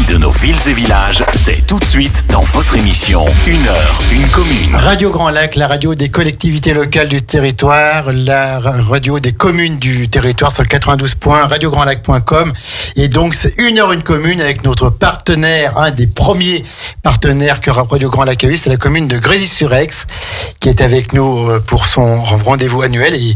de nos villes et villages, c'est tout de suite dans votre émission 1 heure, 1 commune. Radio Grand Lac, la radio des collectivités locales du territoire, la radio des communes du territoire sur le 92 points, radiograndlac.com. Et donc, c'est 1 heure, 1 commune avec notre partenaire, un des premiers partenaires que Radio Grand Lac a eu, c'est la commune de Grésy-sur-Aix, qui est avec nous pour son rendez-vous annuel. Et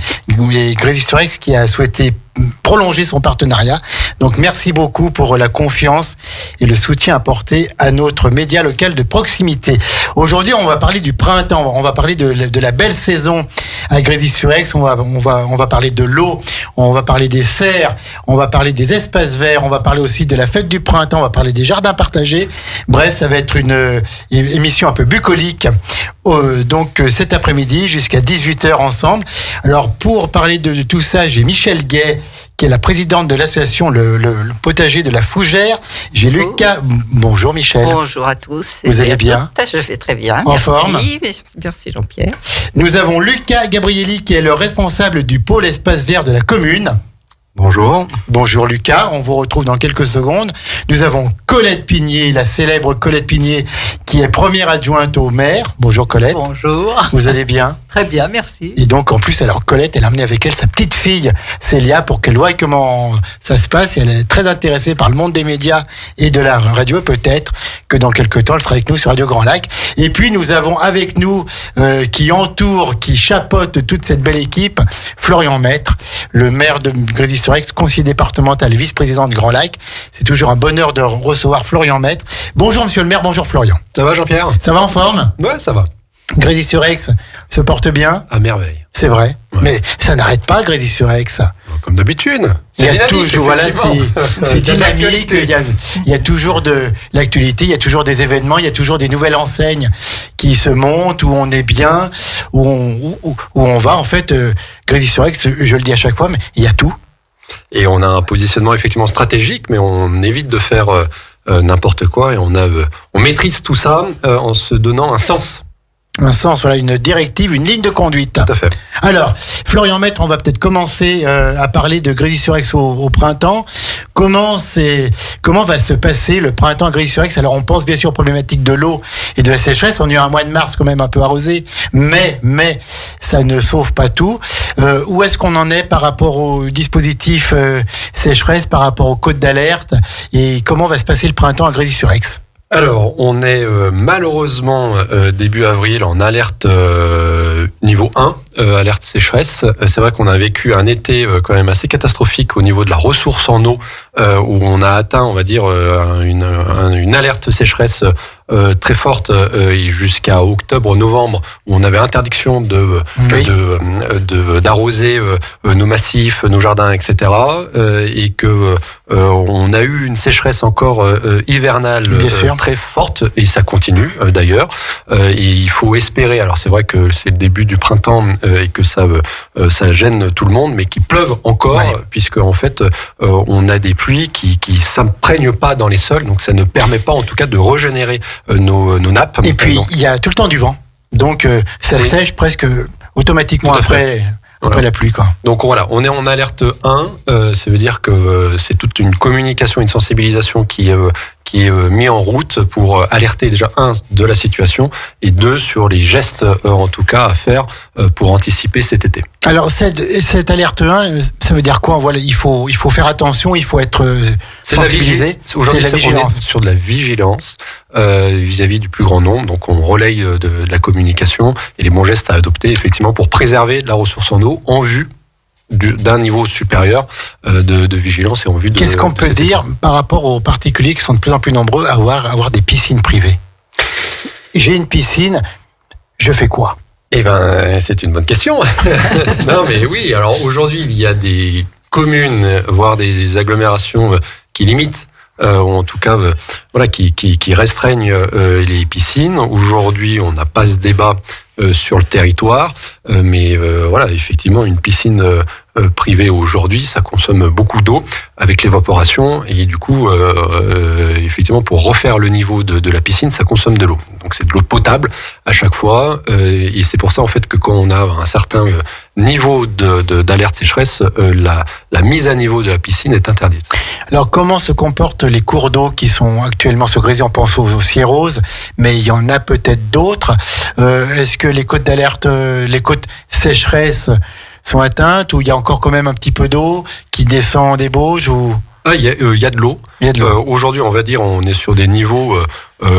Grésy-sur-Aix qui a souhaité prolonger son partenariat. Donc merci beaucoup pour la confiance et le soutien apporté à notre média local de proximité. Aujourd'hui, on va parler du printemps, on va parler de la belle saison à Grésy-sur-Aix, on va parler de l'eau, on va parler des serres, on va parler des espaces verts, on va parler aussi de la fête du printemps, on va parler des jardins partagés. Bref, ça va être une émission un peu bucolique. Donc cet après-midi jusqu'à 18h ensemble. Alors pour parler de tout ça, j'ai Michel Gay, qui est la présidente de l'association le potager de la Fougère. J'ai Lucas. Bonjour Michel. Bonjour à tous. Vous allez bien? Je vais très bien. En forme? Merci Jean-Pierre. Nous avons Lucas Gabrielli, qui est le responsable du pôle espace vert de la commune. Bonjour. Bonjour Lucas, on vous retrouve dans quelques secondes. Nous avons Colette Pigné, la célèbre Colette Pigné, qui est première adjointe au maire. Bonjour Colette. Bonjour. Vous allez bien? Très bien, merci. Et donc en plus, alors Colette, elle a amené avec elle sa petite fille Célia pour qu'elle voie comment ça se passe. Et elle est très intéressée par le monde des médias et de la radio. Peut-être que dans quelques temps, elle sera avec nous sur Radio Grand Lac. Et puis nous avons avec nous, qui chapeaute toute cette belle équipe, Florian Maître, le maire de Grésy-sur-Aix, conseiller départemental et vice-président de Grand Lac. C'est toujours un bonheur de recevoir Florian Maître. Bonjour monsieur le maire, bonjour Florian. Ça va Jean-Pierre? Ça va en forme? Ouais, ça va. Grésy-sur-Aix se porte bien? À merveille. C'est vrai. Ouais. Mais ça n'arrête pas Grésy-sur-Aix. Comme d'habitude. Il y a dynamique, toujours, voilà, c'est Il y a de dynamique. l'actualité. Il y a toujours de l'actualité, il y a toujours des événements, il y a toujours des nouvelles enseignes qui se montent, où on est bien, où on va. En fait, Grésy-sur-Aix, je le dis à chaque fois, mais il y a tout. Et on a un positionnement effectivement stratégique, mais on évite de faire n'importe quoi et on maîtrise tout ça en se donnant un sens. Un sens, voilà, une directive, une ligne de conduite. Tout à fait. Alors, Florian Maître, on va peut-être commencer à parler de Grésy-sur-Aix au printemps. Comment va se passer le printemps à Grésy-sur-Aix? Alors, on pense bien sûr aux problématiques de l'eau et de la sécheresse. On a eu un mois de mars quand même un peu arrosé, mais ça ne sauve pas tout. Où est-ce qu'on en est par rapport au dispositif sécheresse, par rapport aux côtes d'alerte, et comment va se passer le printemps à Grésy-sur-Aix? Alors, on est malheureusement début avril en alerte niveau 1, alerte sécheresse. C'est vrai qu'on a vécu un été quand même assez catastrophique au niveau de la ressource en eau, où on a atteint, on va dire, une alerte sécheresse très forte jusqu'à octobre-novembre, où on avait interdiction d'arroser nos massifs, nos jardins, etc. Et que on a eu une sécheresse encore hivernale très forte, et ça continue d'ailleurs. Et il faut espérer, alors c'est vrai que c'est le début du printemps et que ça gêne tout le monde, mais qu'il pleuve encore, puisque en fait on a des pluies qui s'imprègnent pas dans les sols, donc ça ne permet pas en tout cas de régénérer nos nappes. Et puis il y a tout le temps du vent, donc ça sèche presque automatiquement après la pluie, quoi. Donc voilà, on est en alerte 1, ça veut dire que c'est toute une communication, une sensibilisation qui est mise en route pour alerter déjà, 1, de la situation, et 2, sur les gestes en tout cas à faire pour anticiper cet été. Alors cette alerte 1, ça veut dire quoi? Voilà, il faut faire attention, il faut être sensibilisé. Aujourd'hui, c'est la vigilance. on est sur de la vigilance vis-à-vis du plus grand nombre, donc on relaye de la communication et les bons gestes à adopter effectivement pour préserver la ressource en eau en vue d'un niveau supérieur de vigilance et en vue de... Qu'est-ce qu'on peut dire par rapport aux particuliers qui sont de plus en plus nombreux à avoir des piscines privées? J'ai une piscine, je fais quoi? Eh ben, c'est une bonne question. Non, mais oui, alors aujourd'hui, il y a des communes, voire des agglomérations qui limitent, ou en tout cas, qui restreignent les piscines. Aujourd'hui, on n'a pas ce débat sur le territoire, mais voilà, effectivement, une piscine privées aujourd'hui, ça consomme beaucoup d'eau avec l'évaporation et du coup, effectivement, pour refaire le niveau de la piscine, ça consomme de l'eau. Donc c'est de l'eau potable à chaque fois et c'est pour ça en fait que quand on a un certain niveau d'alerte sécheresse, la mise à niveau de la piscine est interdite. Alors comment se comportent les cours d'eau qui sont actuellement sur Grésy? On pense aux Sierroses, mais il y en a peut-être d'autres. Est-ce que les côtes d'alerte, les côtes sécheresse sont atteintes ou il y a encore quand même un petit peu d'eau qui descend des Bauges ou... Il y a de l'eau. Aujourd'hui, on va dire, on est sur des niveaux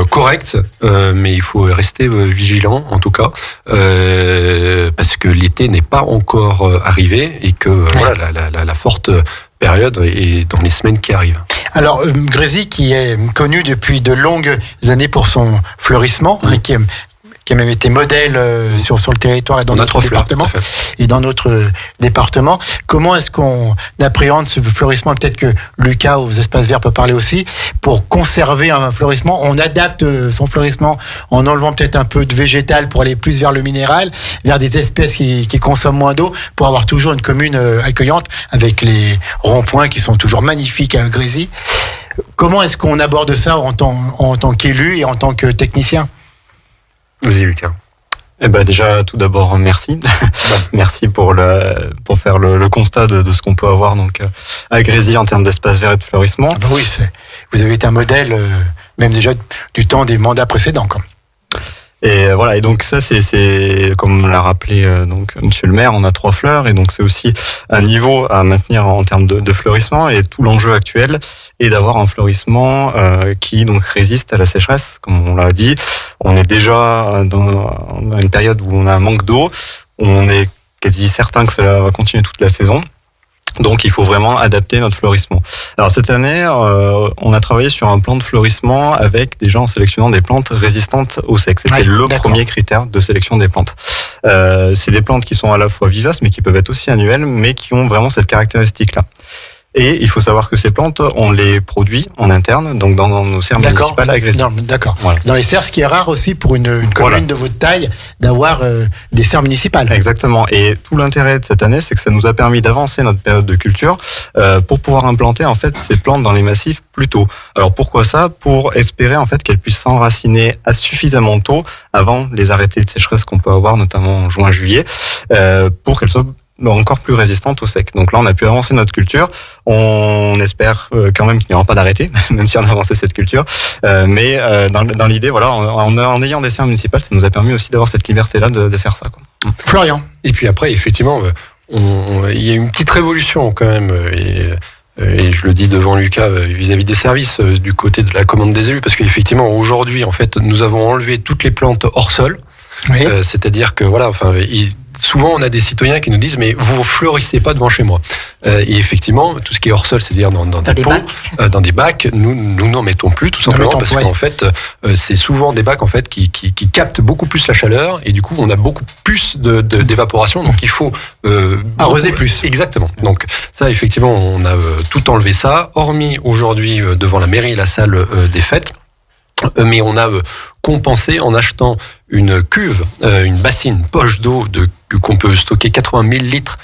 corrects, mais il faut rester vigilant, en tout cas, parce que l'été n'est pas encore arrivé et que voilà, la forte période est dans les semaines qui arrivent. Alors, Grésy, qui est connu depuis de longues années pour son fleurissement, qui a même été modèle sur le territoire et dans notre département. Et dans notre département. Comment est-ce qu'on appréhende ce fleurissement? Peut-être que Lucas aux espaces verts peut parler aussi. Pour conserver un fleurissement, on adapte son fleurissement en enlevant peut-être un peu de végétal pour aller plus vers le minéral, vers des espèces qui consomment moins d'eau, pour avoir toujours une commune accueillante avec les ronds-points qui sont toujours magnifiques à Grésy. Comment est-ce qu'on aborde ça en tant qu'élu et en tant que technicien? Vas-y, Lucas. Déjà, tout d'abord, merci. Merci pour faire le constat de ce qu'on peut avoir donc à Grésy en termes d'espace vert et de fleurissement. Oui, vous avez été un modèle, même déjà du temps des mandats précédents, quoi. Et voilà, et donc ça c'est comme l'a rappelé donc monsieur le maire, on a 3 fleurs et donc c'est aussi un niveau à maintenir en termes de fleurissement et tout l'enjeu actuel est d'avoir un fleurissement qui donc résiste à la sécheresse, comme on l'a dit. On est déjà dans une période où on a un manque d'eau, on est quasi certain que cela va continuer toute la saison. Donc il faut vraiment adapter notre fleurissement. Alors cette année, on a travaillé sur un plan de fleurissement avec déjà en sélectionnant des plantes résistantes au sec. C'était premier critère de sélection des plantes. C'est des plantes qui sont à la fois vivaces, mais qui peuvent être aussi annuelles, mais qui ont vraiment cette caractéristique-là. Et il faut savoir que ces plantes, on les produit en interne, donc dans nos serres municipales à Grésy. D'accord. Voilà. Dans les serres, ce qui est rare aussi pour une commune de votre taille, d'avoir des serres municipales. Exactement. Et tout l'intérêt de cette année, c'est que ça nous a permis d'avancer notre période de culture pour pouvoir implanter en fait ces plantes dans les massifs plus tôt. Alors pourquoi ça? Pour espérer en fait qu'elles puissent s'enraciner à suffisamment tôt avant les arrêtés de sécheresse qu'on peut avoir, notamment en juin-juillet, pour qu'elles soient encore plus résistante au sec. Donc là, on a pu avancer notre culture. On espère quand même qu'il n'y aura pas d'arrêté, même si on a avancé cette culture. Mais dans l'idée, voilà, en ayant des serres municipales, ça nous a permis aussi d'avoir cette liberté-là de faire ça, quoi. Florian. Et puis après, effectivement, il y a une petite révolution quand même. Et je le dis devant Lucas vis-à-vis des services du côté de la commande des élus, parce qu'effectivement, aujourd'hui, en fait, nous avons enlevé toutes les plantes hors sol. Oui. C'est-à-dire que voilà, souvent, on a des citoyens qui nous disent mais vous fleurissez pas devant chez moi. Et effectivement, tout ce qui est hors sol, c'est-à-dire dans des pots, dans des bacs, nous n'en mettons plus tout simplement parce qu'en fait, c'est souvent des bacs en fait qui captent beaucoup plus la chaleur et du coup, on a beaucoup plus d'évaporation. Donc, il faut arroser plus. Exactement. Donc ça, effectivement, on a tout enlevé ça, hormis aujourd'hui devant la mairie, la salle des fêtes. Mais on a compensé en achetant une cuve, une bassine, une poche d'eau qu'on peut stocker 80 000 litres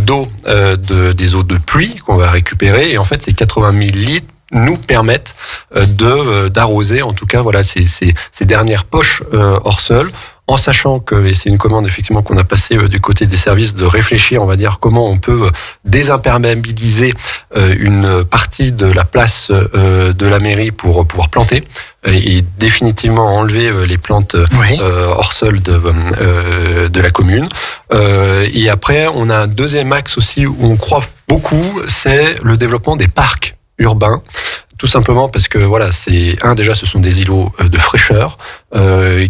d'eau des eaux de pluie qu'on va récupérer. Et en fait, ces 80 000 litres nous permettent d'arroser, en tout cas, voilà, ces dernières poches hors sol. En sachant que, et c'est une commande effectivement qu'on a passée du côté des services, de réfléchir, on va dire, comment on peut désimperméabiliser une partie de la place de la mairie pour pouvoir planter et définitivement enlever les plantes hors sol de la commune. Et après, on a un deuxième axe aussi où on croit beaucoup, c'est le développement des parcs urbains. Tout simplement parce que voilà, déjà ce sont des îlots de fraîcheur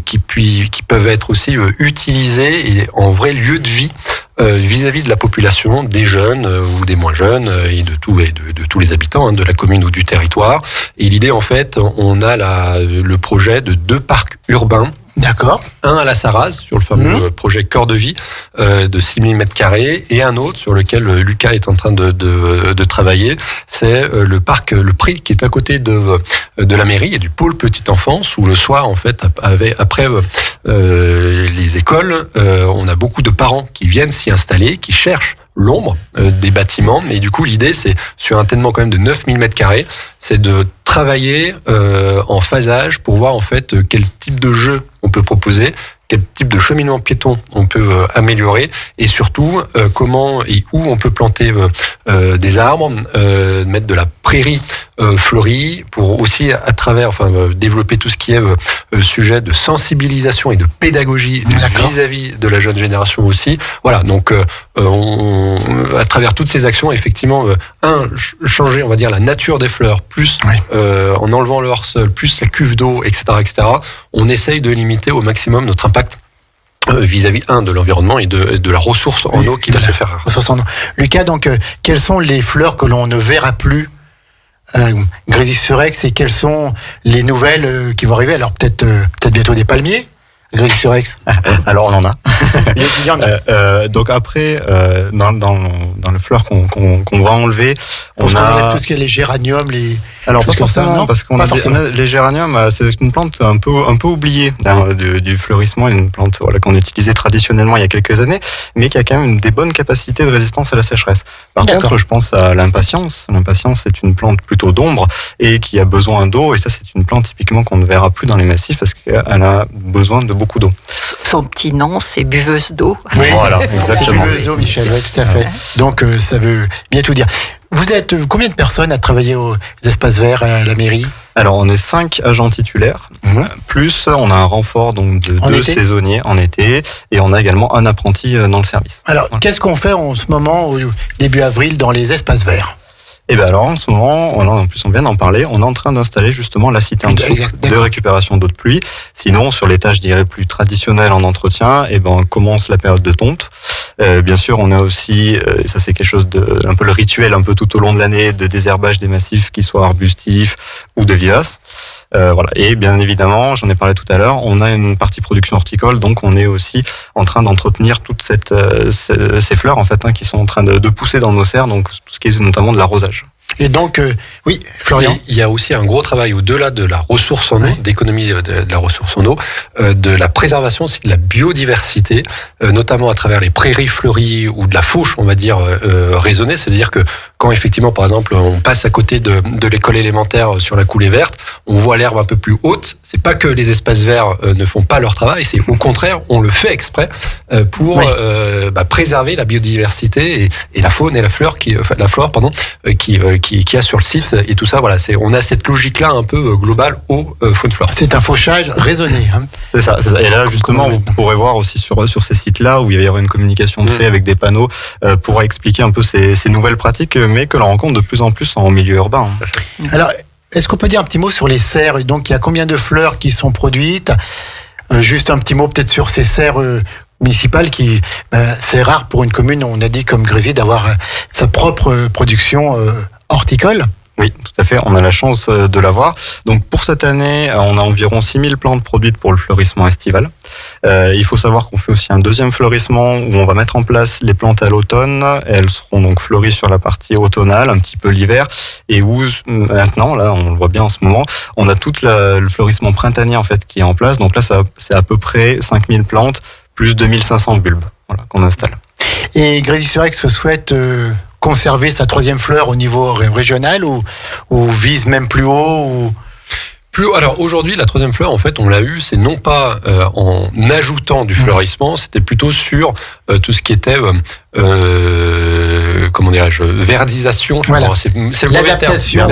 qui peuvent être aussi utilisés et en vrai lieu de vie vis-à-vis de la population, des jeunes ou des moins jeunes et de tous les habitants de la commune ou du territoire. Et l'idée en fait, on a le projet de 2 parcs urbains. D'accord. Un à la Sarraz, sur le fameux projet Cœur de Vie, de 6 000 m², et un autre sur lequel Lucas est en train de travailler, c'est le parc Le Prix, qui est à côté de la mairie. Il y a du pôle petite enfance, où le soir, en fait, après les écoles, on a beaucoup de parents qui viennent s'y installer, qui cherchent l'ombre des bâtiments. Et du coup, l'idée, c'est sur un tènement quand même de 9000 m², c'est de travailler en phasage pour voir en fait quel type de jeu on peut proposer, quel type de cheminement piéton on peut améliorer, et surtout comment et où on peut planter des arbres, mettre de la prairie fleurie, pour aussi à travers, développer tout ce qui est sujet de sensibilisation et de pédagogie vis-à-vis de la jeune génération aussi. Voilà, donc à travers toutes ces actions, effectivement, changer, on va dire, la nature des fleurs, plus en enlevant le hors-sol, plus la cuve d'eau, etc., on essaye de limiter au maximum notre impact vis-à-vis de l'environnement et de la ressource en eau qui va se faire. Lucas, donc quelles sont les fleurs que l'on ne verra plus Grésy-sur-Aix, et quelles sont les nouvelles qui vont arriver? Alors peut-être bientôt des palmiers, Grésy-sur-Aix. Alors on en a. Il y en a. Donc après, dans le fleur qu'on va enlever, on enlève tout ce qui est les géraniums, les. Alors pas forcément, parce qu'on a les géraniums, c'est une plante un peu oubliée du fleurissement, une plante qu'on utilisait traditionnellement il y a quelques années, mais qui a quand même des bonnes capacités de résistance à la sécheresse. Par contre, je pense à l'impatience. L'impatience, c'est une plante plutôt d'ombre et qui a besoin d'eau, et ça, c'est une plante typiquement qu'on ne verra plus dans les massifs parce qu'elle a besoin de beaucoup d'eau. Son petit nom, c'est buveuse d'eau. Oui, voilà, exactement. C'est buveuse d'eau, Michel, oui, tout à fait. Donc ça veut bien tout dire. Vous êtes combien de personnes à travailler aux espaces verts à la mairie? Alors on est 5 agents titulaires, plus on a un renfort donc de 2 saisonniers en été, et on a également un apprenti dans le service. Alors qu'est-ce qu'on fait en ce moment, au début avril, dans les espaces verts? Et bien alors en ce moment, en plus on vient d'en parler, on est en train d'installer justement la citerne de récupération d'eau de pluie. Sinon, sur les tâches, je dirais, plus traditionnelles en entretien, on commence la période de tonte. Bien sûr, on a aussi, et ça c'est quelque chose un peu le rituel, un peu tout au long de l'année, de désherbage des massifs, qu'ils soient arbustifs ou de vivaces. Voilà. Et bien évidemment, j'en ai parlé tout à l'heure, on a une partie production horticole, donc on est aussi en train d'entretenir toutes ces fleurs en fait, qui sont en train de pousser dans nos serres, donc tout ce qui est notamment de l'arrosage. Et donc, oui, Florian. Il y a aussi un gros travail au-delà de la ressource en eau, d'économie de la ressource en eau, de la préservation aussi de la biodiversité, notamment à travers les prairies fleuries ou de la fauche, on va dire, raisonnée. C'est-à-dire que quand effectivement, par exemple, on passe à côté de l'école élémentaire sur la coulée verte, on voit l'herbe un peu plus haute. C'est pas que les espaces verts ne font pas leur travail, c'est au contraire, on le fait exprès pour préserver la biodiversité et la faune et la flore qui a sur le site, et tout ça. Voilà, on a cette logique-là un peu globale au faune-flore. C'est un fauchage raisonné. C'est ça. Et là, justement, vous pourrez voir aussi sur ces sites-là où il va y avoir une communication de fait avec des panneaux pour expliquer un peu ces nouvelles pratiques, mais que l'on rencontre de plus en plus en milieu urbain. Alors, est-ce qu'on peut dire un petit mot sur les serres? Donc, il y a combien de fleurs qui sont produites? Juste un petit mot peut-être sur ces serres municipales qui, c'est rare pour une commune, on a dit comme Grésy, d'avoir sa propre production horticole. Oui, tout à fait. On a la chance de l'avoir. Donc, pour cette année, on a environ 6000 plantes produites pour le fleurissement estival. Il faut savoir qu'on fait aussi un deuxième fleurissement où on va mettre en place les plantes à l'automne. Elles seront donc fleuries sur la partie automnale, un petit peu l'hiver. Et où, maintenant, là, on le voit bien en ce moment, on a tout le fleurissement printanier, en fait, qui est en place. Donc là, c'est à peu près 5000 plantes, plus 2500 bulbes, voilà, qu'on installe. Et Grésy-sur-Aix souhaite conserver sa troisième fleur au niveau régional ou vise même plus haut Alors aujourd'hui, la troisième fleur, en fait, on l'a eu, c'est non pas en ajoutant du fleurissement, c'était plutôt sur tout ce qui était verdisation. Voilà. Alors, c'est le l'adaptation.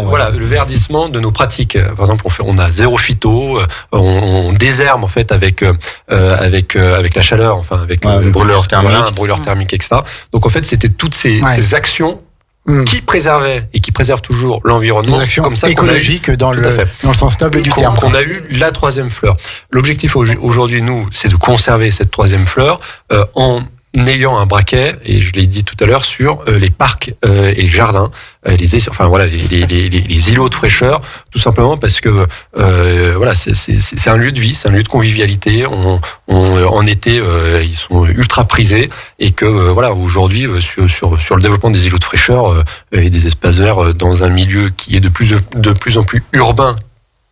Voilà, le verdissement de nos pratiques. Par exemple, on a zéro phyto, on désherbe en fait avec la chaleur, avec un brûleur thermique, un brûleur thermique, etc. Donc en fait, c'était toutes ces actions qui préservait et qui préserve toujours l'environnement, des actions comme ça écologiques dans le sens noble du terme. Qu'on a eu la troisième fleur. L'objectif aujourd'hui, nous, c'est de conserver cette troisième fleur en ayant un braquet, et je l'ai dit tout à l'heure, sur les parcs et les jardins, les îlots de fraîcheur, tout simplement parce que c'est un lieu de vie, c'est un lieu de convivialité. En été, ils sont ultra prisés, et que aujourd'hui, sur le développement des îlots de fraîcheur et des espaces verts dans un milieu qui est de plus en plus urbain,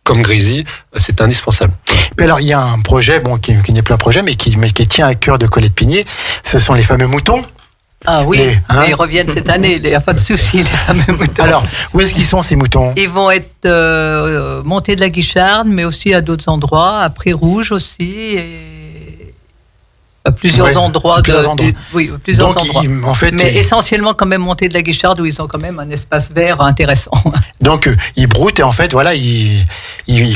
comme Grésy, c'est indispensable. Puis alors, il y a un projet, qui n'est plus un projet, mais qui tient à cœur de Colette Pigné. Ce sont les fameux moutons. Ah oui, mais ils reviennent cette année, il n'y a pas de souci, les fameux moutons. Alors, où est-ce qu'ils sont ces moutons ? Ils vont être montés de la Guicharde, mais aussi à d'autres endroits, à Pré-Rouge aussi, et à plusieurs endroits. Plusieurs endroits. En fait, mais essentiellement quand même montés de la Guicharde, où ils ont quand même un espace vert intéressant. Donc, ils broutent et en fait, voilà, ils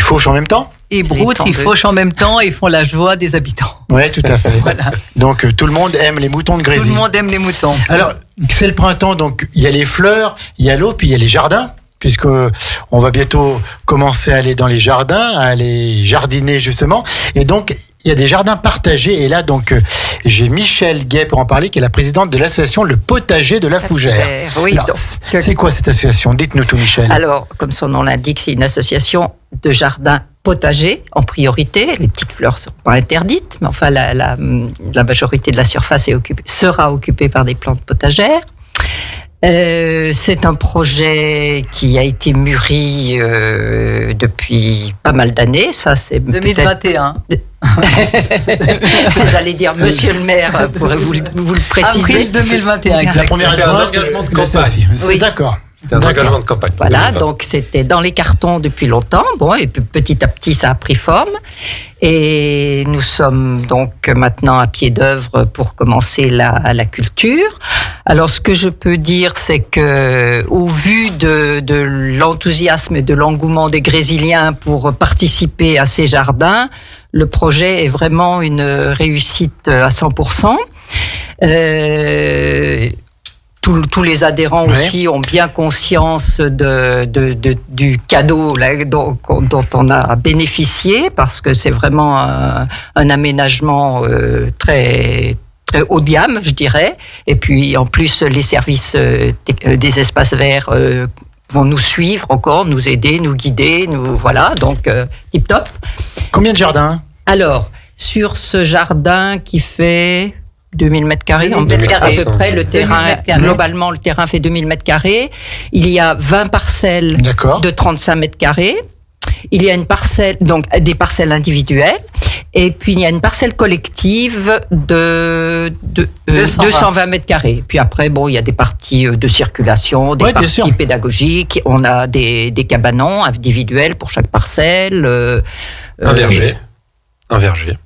fauchent en même temps ? Ils broutent, ils fauchent en même temps et ils font la joie des habitants. Oui, tout à fait. Voilà. Donc, tout le monde aime les moutons de Grésy. Tout le monde aime les moutons. Alors, c'est le printemps, donc il y a les fleurs, il y a l'eau, puis il y a les jardins, puisque on va bientôt commencer à aller dans les jardins, à aller jardiner justement. Et donc, il y a des jardins partagés. Et là, donc, j'ai Michèle Guay pour en parler, qui est la présidente de l'association Le Potager de la Fougère. Oui. Alors, c'est quoi cette association ? Dites-nous tout, Michèle. Alors, comme son nom l'indique, c'est une association de jardins potagers en priorité. Les petites fleurs ne sont pas interdites, mais enfin, la majorité de la surface sera occupée par des plantes potagères. C'est un projet qui a été mûri depuis pas mal d'années. Ça, c'est 2021. J'allais dire, monsieur le maire pourrait vous le préciser. Avril 2021. La première adjointe, c'est aussi. Oui. D'accord. C'était un engagement de campagne. Voilà, donc c'était dans les cartons depuis longtemps. Bon, et puis petit à petit, ça a pris forme. Et nous sommes donc maintenant à pied d'œuvre pour commencer la culture. Alors, ce que je peux dire, c'est que, au vu de l'enthousiasme et de l'engouement des Grésiliens pour participer à ces jardins, le projet est vraiment une réussite à 100%. Tous les adhérents aussi ont bien conscience du cadeau là, dont on a bénéficié, parce que c'est vraiment un aménagement très très haut de gamme, je dirais. Et puis en plus, les services des espaces verts vont nous suivre encore, nous aider, nous guider, voilà, donc tip top. Combien de jardins ? Alors, sur ce jardin qui fait 2000 mètres carrés, à peu près, le terrain, globalement, le terrain fait 2000 mètres carrés. Il y a 20 parcelles de 35 mètres carrés. Il y a une parcelle, donc des parcelles individuelles. Et puis, il y a une parcelle collective de 220 mètres carrés. Puis après, bon, il y a des parties de circulation, des parties pédagogiques. On a des cabanons individuels pour chaque parcelle. Un verger.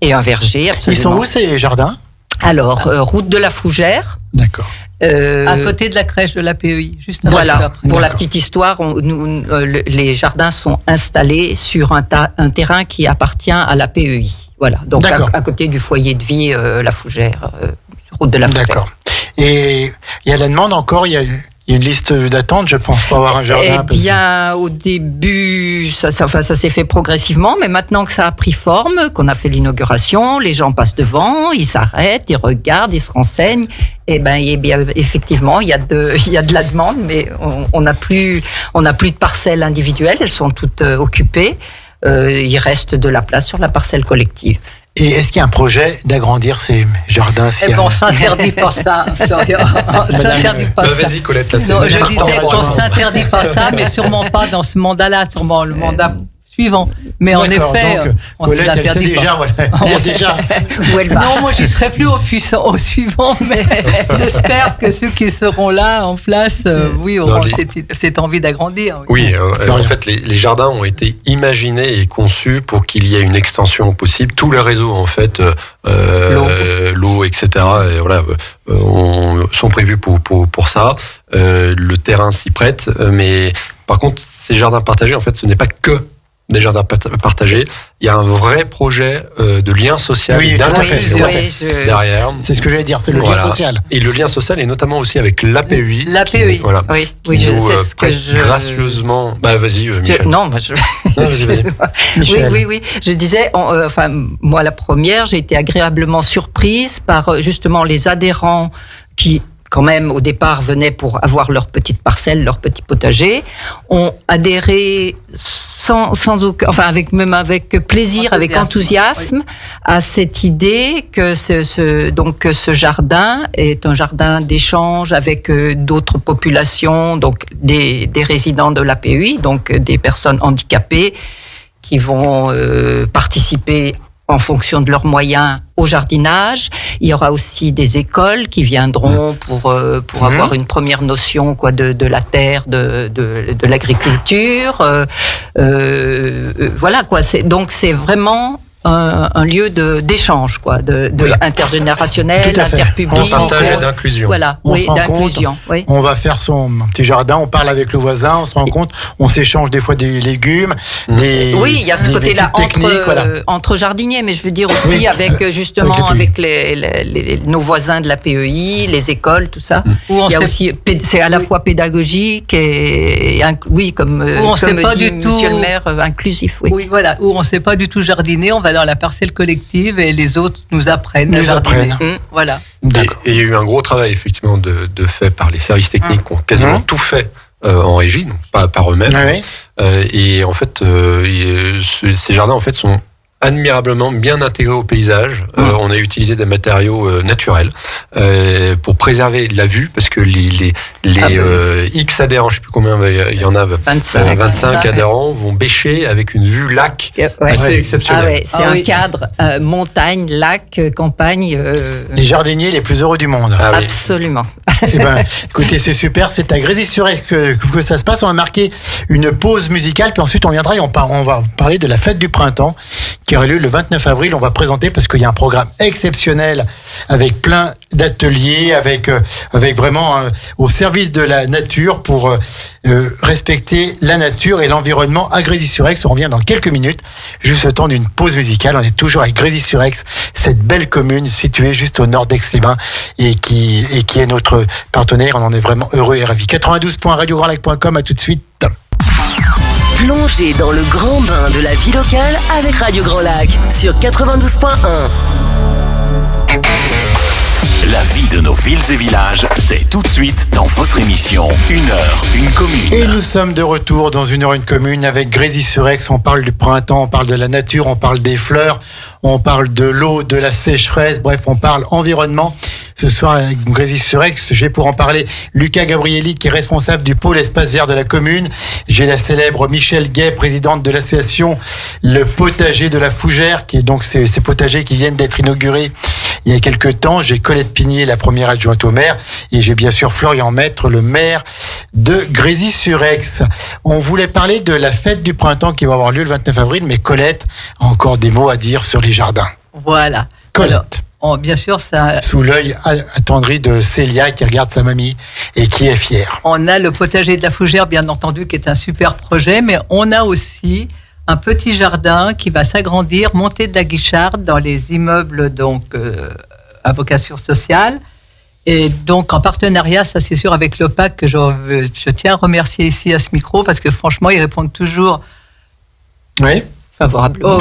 Et un verger, absolument. Ils sont où ces jardins ? Alors, route de la Fougère. D'accord. À côté de la crèche de la PEI, juste avant. Voilà, pour la petite histoire, les jardins sont installés sur un terrain qui appartient à la PEI. Voilà, donc à côté du foyer de vie, la Fougère, route de la Fougère. D'accord. Et il y a la demande encore, il y a une liste d'attente, je pense, pour avoir un jardin. Eh bien, au début, ça s'est fait progressivement, mais maintenant que ça a pris forme, qu'on a fait l'inauguration, les gens passent devant, ils s'arrêtent, ils regardent, ils se renseignent. Eh bien, effectivement, il y a de la demande, mais on n'a plus de parcelles individuelles, elles sont toutes occupées. Il reste de la place sur la parcelle collective. Et est-ce qu'il y a un projet d'agrandir ces jardins ? On ne s'interdit pas ça, Florian. On s'interdit pas ça. Vas-y, Colette. Non, je disais qu'on ne s'interdit pas ça, mais sûrement pas dans ce mandat-là, sûrement le mandat suivant. Mais en effet, donc, on Colette, elle sait déjà, voilà. Elle a déjà. Où elle va. Non, moi, je serai plus au suivant, mais j'espère que ceux qui seront là, en place, auront cette envie d'agrandir. Oui, en fait, les jardins ont été imaginés et conçus pour qu'il y ait une extension possible. Tous les réseaux, en fait, l'eau, etc., et voilà, sont prévus pour ça. Le terrain s'y prête, mais par contre, ces jardins partagés, en fait, ce n'est pas que des jardins partagés. Il y a un vrai projet de lien social, d'interface derrière. C'est ce que j'allais dire, c'est le lien social. Et le lien social est notamment aussi avec l'APEI. L'APEI. Voilà. Oui, c'est ce que je... gracieusement... vas-y, Michel. Vas-y. Oui. Je disais, moi, la première, j'ai été agréablement surprise par justement les adhérents qui, quand même, au départ, venaient pour avoir leur petite parcelle, leur petit potager, ont adhéré sans aucun, avec plaisir, avec enthousiasme, à cette idée que ce jardin est un jardin d'échange avec d'autres populations, donc des résidents de l'APEI, donc des personnes handicapées qui vont participer en fonction de leurs moyens au jardinage. Il y aura aussi des écoles qui viendront pour avoir une première notion de la terre, de l'agriculture. Voilà quoi. Donc c'est vraiment un lieu d'échange, intergénérationnel, interpublic. On partage d'inclusion. Voilà, d'inclusion. Oui. On va faire son petit jardin, on parle avec le voisin, on se rend compte, on s'échange des fois des légumes, il y a ce côté-là entre jardiniers, mais je veux dire aussi avec nos voisins de la PEI, les écoles, tout ça. C'est à la fois pédagogique et comme dit Monsieur le maire, inclusif. Oui, voilà, où on ne sait pas du tout jardiner, on va dans la parcelle collective et les autres nous apprennent à jardiner. Voilà. Et il y a eu un gros travail effectivement de fait par les services techniques qui ont quasiment tout fait en régie, donc pas par eux-mêmes. Et en fait, ces jardins en fait sont admirablement bien intégrés au paysage. On a utilisé des matériaux naturels pour préserver la vue, parce que les X adhérents, je ne sais plus combien il y en a, 25 adhérents vont bêcher avec une vue lac assez exceptionnelle. C'est un cadre montagne, lac, campagne. Les jardiniers les plus heureux du monde. Absolument. Écoutez, c'est super. C'est à Grésy-sur-Aix que ça se passe. On va marquer une pause musicale, puis ensuite on viendra et on va parler de la fête du printemps qui aura lieu le 29 avril. On va présenter, parce qu'il y a un programme exceptionnel avec plein d'ateliers, avec vraiment au service de la nature pour respecter la nature et l'environnement à Grésy-sur-Aix. On revient dans quelques minutes, juste le temps d'une pause musicale. On est toujours avec Grésy-sur-Aix, cette belle commune située juste au nord d'Aix-les-Bains et qui est notre partenaire. On en est vraiment heureux et ravis. 92.radiograndlac.com, à tout de suite. Plongez dans le grand bain de la vie locale avec Radio Grand Lac sur 92.1. La vie de nos villes et villages, c'est tout de suite dans votre émission 1 heure, une commune. Et nous sommes de retour dans 1 heure, une commune avec Grésy-sur-Aix. On parle du printemps, on parle de la nature, on parle des fleurs, on parle de l'eau, de la sécheresse, bref, on parle environnement. Ce soir, avec Grésy-sur-Aix, j'ai pour en parler Lucas Gabrielli, qui est responsable du pôle espace vert de la commune. J'ai la célèbre Michèle Gay, présidente de l'association Le Potager de la Fougère, qui est donc ces potagers qui viennent d'être inaugurés il y a quelques temps. J'ai Colette Pigné, la première adjointe au maire, et j'ai bien sûr Florian Maître, le maire de Grésy-sur-Aix. On voulait parler de la fête du printemps qui va avoir lieu le 29 avril, mais Colette a encore des mots à dire sur les jardins. Voilà. Colette. Bien sûr, ça. Sous l'œil attendri de Célia qui regarde sa mamie et qui est fière. On a le potager de la Fougère, bien entendu, qui est un super projet, mais on a aussi un petit jardin qui va s'agrandir, monter de la Guicharde dans les immeubles à vocation sociale. Et donc, en partenariat, ça c'est sûr, avec l'OPAC, que je tiens à remercier ici à ce micro, parce que franchement, ils répondent toujours. Oui. Favorablement.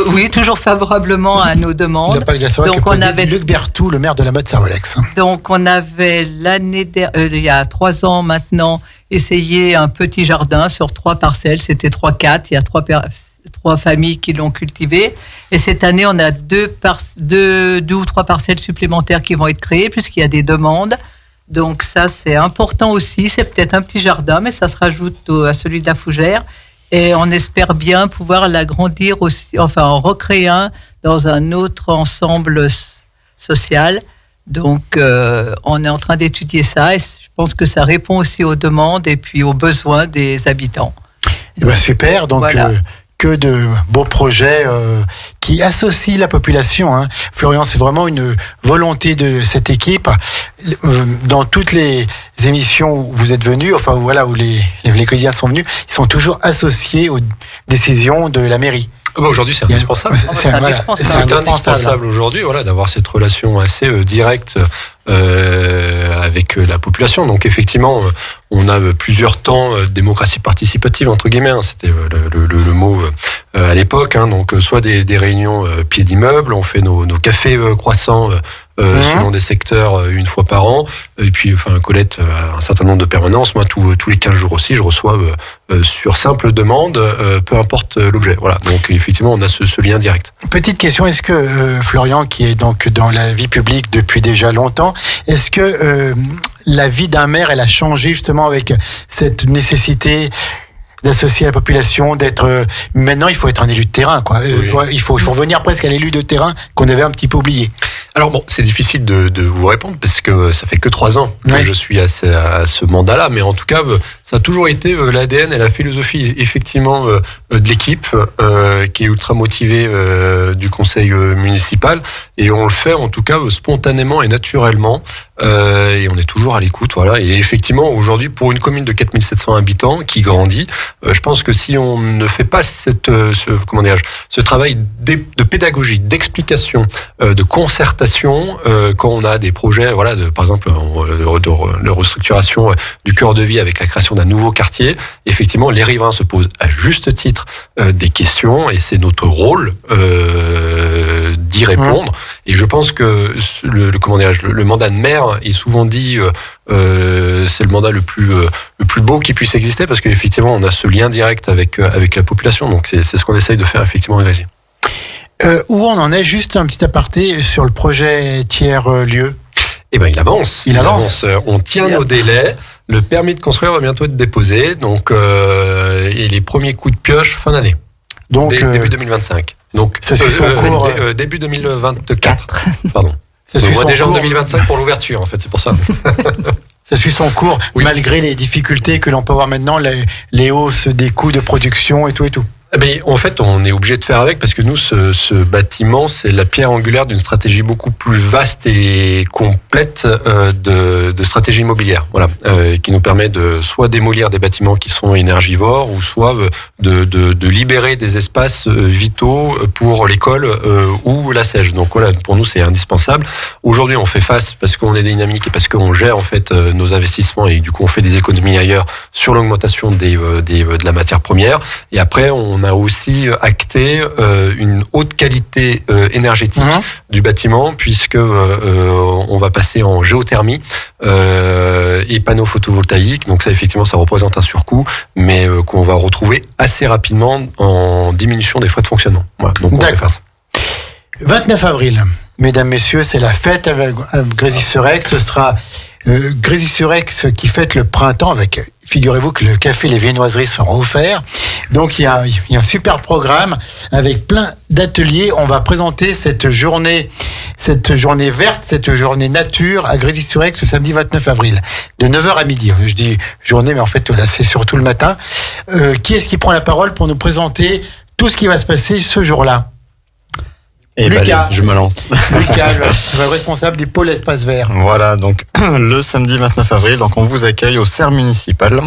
Oui, toujours favorablement à nos demandes. Donc on avait Luc Berthoud, le maire de la Motte Servolex. Donc on avait il y a 3 ans maintenant essayé un petit jardin sur 3 parcelles. C'était 3-4. Il y a 3 familles qui l'ont cultivé. Et cette année, on a 2 ou 3 parcelles supplémentaires qui vont être créées puisqu'il y a des demandes. Donc ça, c'est important aussi. C'est peut-être un petit jardin, mais ça se rajoute à celui de la Fougère. Et on espère bien pouvoir l'agrandir aussi, en recréer un dans un autre ensemble social. Donc, on est en train d'étudier ça et je pense que ça répond aussi aux demandes et puis aux besoins des habitants. Super, donc voilà. Que de beaux projets qui associent la population. Florian, c'est vraiment une volonté de cette équipe. Dans toutes les émissions où vous êtes venus, où les quotidiens sont venus, ils sont toujours associés aux décisions de la mairie. Aujourd'hui, c'est indispensable. C'est indispensable aujourd'hui, d'avoir cette relation assez directe avec la population. Donc effectivement, on a plusieurs temps de démocratie participative entre guillemets. C'était le mot à l'époque. Donc soit des réunions pied d'immeuble, on fait nos cafés croissants selon des secteurs une fois par an. Et puis, Colette a un certain nombre de permanences. Moi, tous les 15 jours aussi, je reçois sur simple demande, peu importe l'objet. Voilà. Donc, effectivement, on a ce lien direct. Petite question, est-ce que Florian, qui est donc dans la vie publique depuis déjà longtemps, est-ce que la vie d'un maire, elle a changé justement avec cette nécessité d'associer la population, maintenant il faut être un élu de terrain, quoi. Oui. Il faut revenir presque à l'élu de terrain qu'on avait un petit peu oublié. Alors bon, c'est difficile de vous répondre parce que ça fait que 3 ans que je suis à ce mandat-là, mais en tout cas, ça a toujours été l'ADN et la philosophie effectivement de l'équipe qui est ultra motivée du conseil municipal, et on le fait en tout cas spontanément et naturellement. Et on est toujours à l'écoute, voilà. Et effectivement, aujourd'hui, pour une commune de 4700 habitants qui grandit, je pense que si on ne fait pas ce travail de pédagogie, d'explication, de concertation, quand on a des projets, voilà, par exemple, de restructuration du cœur de vie avec la création d'un nouveau quartier, effectivement, les riverains se posent à juste titre des questions, et c'est notre rôle d'y répondre. Et je pense que le mandat de maire est souvent dit c'est le mandat le plus beau qui puisse exister, parce qu'effectivement on a ce lien direct avec la population, donc c'est ce qu'on essaye de faire effectivement à Grésy. Où on en est, juste un petit aparté sur le projet tiers-lieu. Eh ben, il avance. On tient nos délais. Le permis de construire va bientôt être déposé, donc et les premiers coups de pioche fin d'année. Donc début 2025. Donc ça suit son cours. Début 2024. Pardon. On voit déjà en 2025 pour l'ouverture, en fait, c'est pour ça. Ça suit son cours, malgré les difficultés que l'on peut avoir maintenant, les hausses des coûts de production et tout. Mais en fait, on est obligé de faire avec, parce que nous, ce bâtiment, c'est la pierre angulaire d'une stratégie beaucoup plus vaste et complète de stratégie immobilière, voilà, qui nous permet de soit démolir des bâtiments qui sont énergivores, ou soit de libérer des espaces vitaux pour l'école ou la SEJ. Donc voilà, pour nous, c'est indispensable. Aujourd'hui, on fait face parce qu'on est dynamique et parce qu'on gère en fait nos investissements, et du coup, on fait des économies ailleurs sur l'augmentation de la matière première. Et après, on a aussi acté une haute qualité énergétique du bâtiment, puisque on va passer en géothermie et panneaux photovoltaïques. Donc ça, effectivement, ça représente un surcoût, mais qu'on va retrouver assez rapidement en diminution des frais de fonctionnement. Voilà, donc on va faire ça. 29 avril, mesdames, messieurs, c'est la fête à Grésy-sur-Aix. Ce sera Grésy-sur-Aix qui fête le printemps avec, figurez-vous que le café et les viennoiseries seront offerts. Donc il y a un super programme avec plein d'ateliers. On va présenter cette journée verte, cette journée nature à Grésy-sur-Aix le samedi 29 avril, de 9h à midi. Je dis journée, mais en fait là c'est surtout le matin. Qui est-ce qui prend la parole pour nous présenter tout ce qui va se passer ce jour-là? Et Lucas, je me lance. Lucas, le responsable du pôle espace vert. Voilà, donc le samedi 29 avril, donc on vous accueille au Cerf municipal.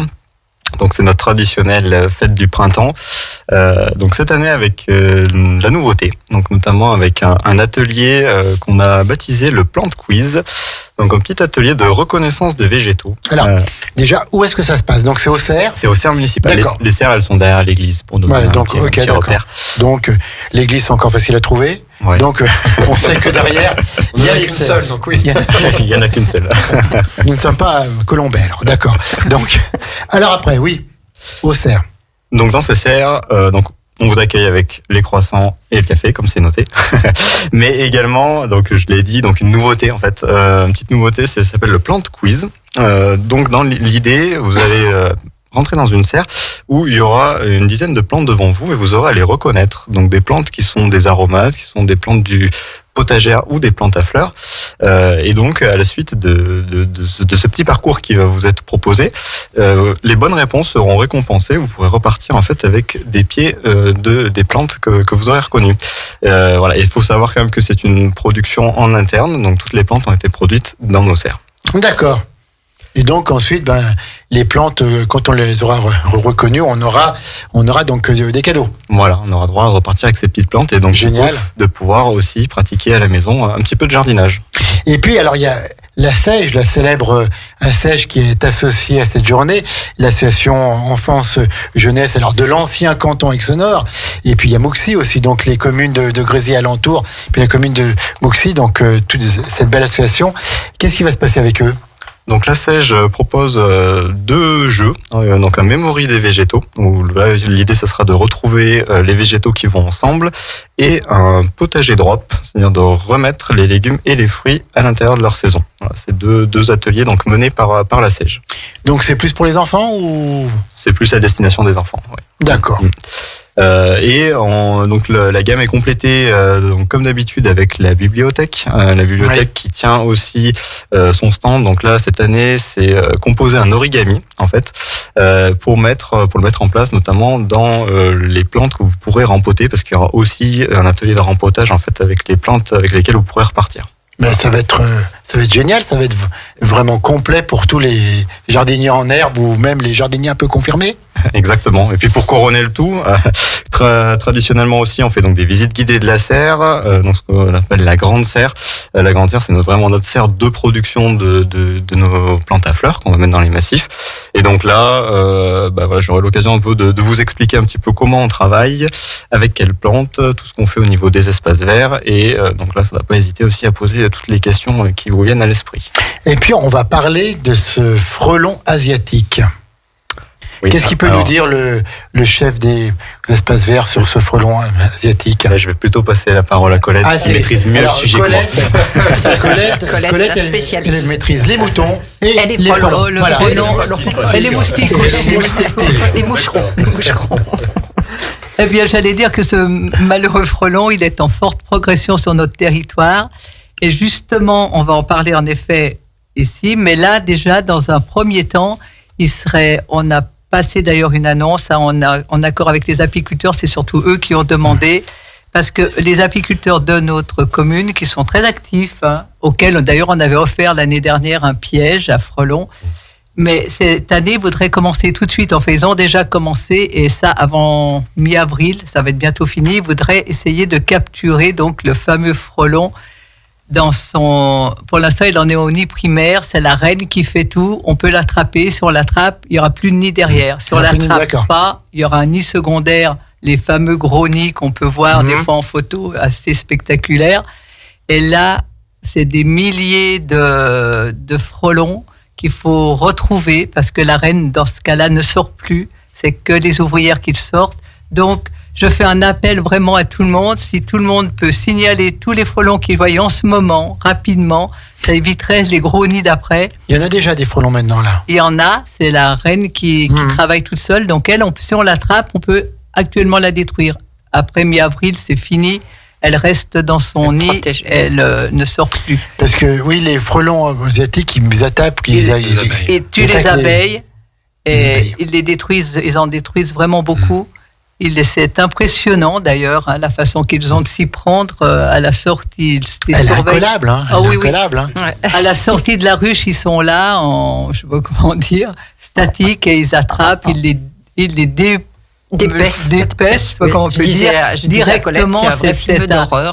Donc c'est notre traditionnelle fête du printemps. Donc cette année avec la nouveauté, donc notamment avec un atelier qu'on a baptisé le Plant Quiz. Donc un petit atelier de reconnaissance des végétaux. Alors déjà, où est-ce que ça se passe? Donc c'est au Cerf. C'est au Cerf municipal. Les cerfs, elles sont derrière l'église pour donner un petit repère. Donc l'église, c'est encore facile à trouver. Ouais. Donc on sait que derrière il y a qu'une seule, donc oui. Il y en a qu'une seule. Nous ne sommes pas à Colombais, alors d'accord. Donc alors après, oui, au Cerf. Donc dans ces serres, donc on vous accueille avec les croissants et le café, comme c'est noté. Mais également, donc je l'ai dit, donc une nouveauté en fait, une petite nouveauté, ça s'appelle le Plant Quiz. Donc dans l'idée, vous allez rentrer dans une serre où il y aura une dizaine de plantes devant vous et vous aurez à les reconnaître. Donc des plantes qui sont des aromates, qui sont des plantes du potagère ou des plantes à fleurs. Et donc à la suite de ce petit parcours qui va vous être proposé, les bonnes réponses seront récompensées. Vous pourrez repartir en fait avec des pieds des plantes que vous aurez reconnues. Voilà. Et il faut savoir quand même que c'est une production en interne, donc toutes les plantes ont été produites dans nos serres. D'accord. Et donc ensuite, les plantes, quand on les aura reconnues, on aura donc des cadeaux. Voilà, on aura droit à repartir avec ces petites plantes et donc génial de pouvoir aussi pratiquer à la maison un petit peu de jardinage. Et puis alors il y a la SEJ, la célèbre SEJ qui est associée à cette journée, l'association Enfance Jeunesse, alors de l'ancien canton Aix-Nord, et puis il y a Mouxy aussi, donc les communes de Grésy alentour, puis la commune de Mouxy, donc toute cette belle association. Qu'est-ce qui va se passer avec eux? Donc la SAIG propose 2 jeux, donc un memory des végétaux, où là, l'idée ça sera de retrouver les végétaux qui vont ensemble, et un potager drop, c'est-à-dire de remettre les légumes et les fruits à l'intérieur de leur saison. Voilà, c'est deux ateliers donc menés par la SAIG. Donc c'est plus pour les enfants ou c'est plus à destination des enfants. Ouais. D'accord. Donc la gamme est complétée donc comme d'habitude avec la bibliothèque. Qui tient aussi son stand. Donc là cette année c'est composer un origami en fait pour le mettre en place notamment dans les plantes que vous pourrez rempoter, parce qu'il y aura aussi un atelier de rempotage en fait avec les plantes avec lesquelles vous pourrez repartir. Ben, ça va être génial, ça va être vraiment complet pour tous les jardiniers en herbe ou même les jardiniers un peu confirmés. Exactement. Et puis pour couronner le tout, traditionnellement aussi, on fait donc des visites guidées de la serre, donc ce qu'on appelle la grande serre. La grande serre, c'est vraiment notre serre de production de nos plantes à fleurs qu'on va mettre dans les massifs. Et donc là, j'aurai l'occasion un peu de vous expliquer un petit peu comment on travaille, avec quelles plantes, tout ce qu'on fait au niveau des espaces verts. Et donc là, il ne faudra pas hésiter aussi à poser toutes les questions qui vous viennent à l'esprit. Et puis, on va parler de ce frelon asiatique. Oui, qu'est-ce qu'il peut nous dire le chef des espaces verts sur ce frelon asiatique? Je vais plutôt passer la parole à Colette, qui maîtrise mieux le sujet Colette, que moi. Colette, elle maîtrise les moutons et les frelons. Et les moustiques aussi. Les moucherons. Eh bien, j'allais dire que ce malheureux frelon, il est en forte progression sur notre territoire. Et justement, on va en parler en effet ici. Mais là, déjà, dans un premier temps, on a passé d'ailleurs une annonce en accord avec les apiculteurs, c'est surtout eux qui ont demandé, parce que les apiculteurs de notre commune, qui sont très actifs, auxquels d'ailleurs on avait offert l'année dernière un piège à frelons, mais cette année ils voudraient commencer tout de suite. Enfin, ils ont déjà commencé, et ça avant mi-avril, ça va être bientôt fini. Ils voudraient essayer de capturer donc le fameux frelon. Pour l'instant, il en est au nid primaire. C'est la reine qui fait tout. On peut l'attraper. Si on l'attrape, il n'y aura plus de nid derrière. Si on ne l'attrape pas, il y aura un nid secondaire, les fameux gros nids qu'on peut voir des fois en photo, assez spectaculaires. Et là, c'est des milliers de frelons qu'il faut retrouver, parce que la reine, dans ce cas-là, ne sort plus. C'est que les ouvrières qui sortent. Donc, je fais un appel vraiment à tout le monde. Si tout le monde peut signaler tous les frelons qu'ils voient en ce moment, rapidement, ça éviterait les gros nids d'après. Il y en a déjà des frelons maintenant, là. Il y en a, c'est la reine qui travaille toute seule. Donc elle, si on l'attrape, on peut actuellement la détruire. Après mi-avril, c'est fini. Elle reste dans son nid, elle ne sort plus. Parce que oui, les frelons asiatiques, ils attaquent. Et tuent les abeilles. Et ils les détruisent, ils en détruisent vraiment beaucoup. C'est impressionnant d'ailleurs, la façon qu'ils ont de s'y prendre à la sortie. Elle est incollable, hein. À la sortie de la ruche, ils sont là, je ne sais pas comment dire, statiques, et ils attrapent, ils les d'épaisse, comment on peut dire, directement.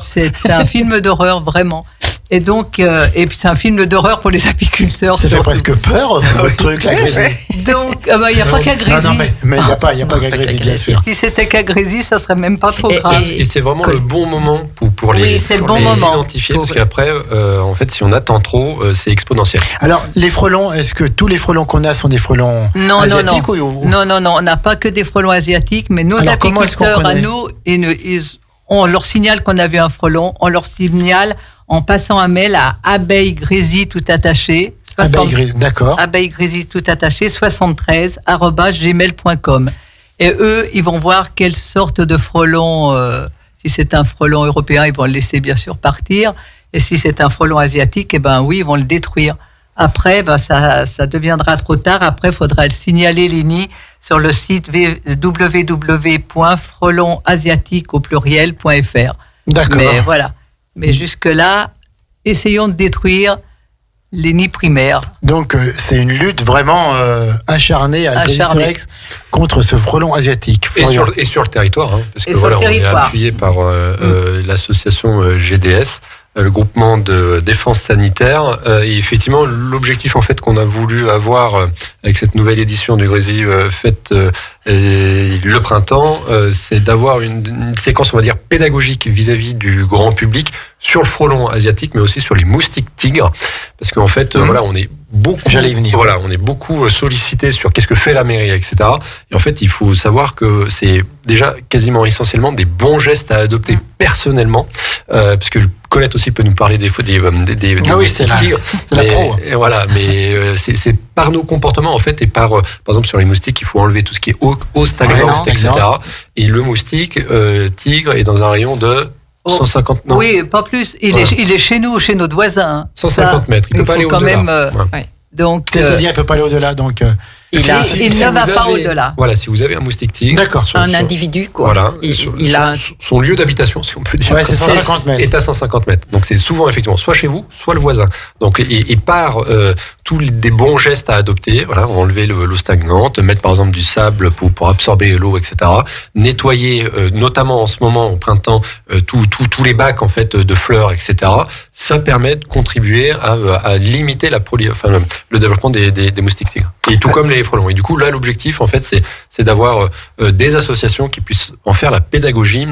C'est un film d'horreur, vraiment. Et donc, et puis c'est un film d'horreur pour les apiculteurs. Ça fait presque peur, votre truc, la grésie. Donc, il n'y a pas qu'à grésie. Non, mais il n'y a pas qu'à grésie, bien sûr. Si c'était qu'à grésie, ça serait même pas trop grave. Et c'est vraiment le bon moment pour les identifier, parce qu'après, en fait, si on attend trop, c'est exponentiel. Alors, les frelons, est-ce que tous les frelons qu'on a sont des frelons asiatiques Non, on n'a pas que des frelons asiatiques, mais nos apiculteurs à nous, on leur signale qu'on a vu un frelon, on leur signale en passant un mail à abeille grésie tout attaché. Abeille grésie tout attaché 73@gmail.com. Et eux, ils vont voir quelle sorte de frelon. Si c'est un frelon européen, ils vont le laisser bien sûr partir. Et si c'est un frelon asiatique, oui, ils vont le détruire. Après, ça deviendra trop tard. Après, il faudra signaler les nids sur le site www.frelonasiatique.fr. D'accord. Mais voilà. Mais jusque-là, essayons de détruire les nids primaires. Donc, c'est une lutte vraiment acharnée à Grésisorex contre ce frelon asiatique. Et sur le territoire, parce que on est appuyé par l'association GDS, le groupement de défense sanitaire. Et effectivement, l'objectif en fait qu'on a voulu avoir avec cette nouvelle édition du Grési faite le printemps, c'est d'avoir une séquence, on va dire, pédagogique vis-à-vis du grand public sur le frelon asiatique, mais aussi sur les moustiques tigres, parce qu'en fait, on est beaucoup, voilà, on est beaucoup sollicité sur qu'est-ce que fait la mairie, etc. Et en fait, il faut savoir que c'est déjà quasiment essentiellement des bons gestes à adopter personnellement, parce que Colette aussi peut nous parler des c'est la pro. Voilà, mais c'est par nos comportements en fait, et par exemple sur les moustiques, il faut enlever tout ce qui est eau stagnante, etc. Et le moustique tigre est dans un rayon de 150 non. Oui, pas plus. Il est chez nous, chez notre voisin. 150 mètres. Il peut pas aller au-delà. Donc, c'est-à-dire, il peut pas aller au-delà. Donc, il ne va pas au-delà. Voilà, si vous avez un moustique tigre, un individu, quoi. Voilà, il a son lieu d'habitation, si on peut dire. Ouais, c'est 150 mètres. Est à 150 mètres. Donc c'est souvent effectivement soit chez vous, soit le voisin. Donc et par tous des bons gestes à adopter, voilà, enlever l'eau stagnante, mettre par exemple du sable pour absorber l'eau, etc. Nettoyer, notamment en ce moment au printemps, tous les bacs en fait de fleurs, etc. Ça permet de contribuer à limiter le développement des moustiques tigres. Et tout comme les frelons. Et du coup, là, l'objectif, en fait, c'est d'avoir des associations qui puissent en faire la pédagogie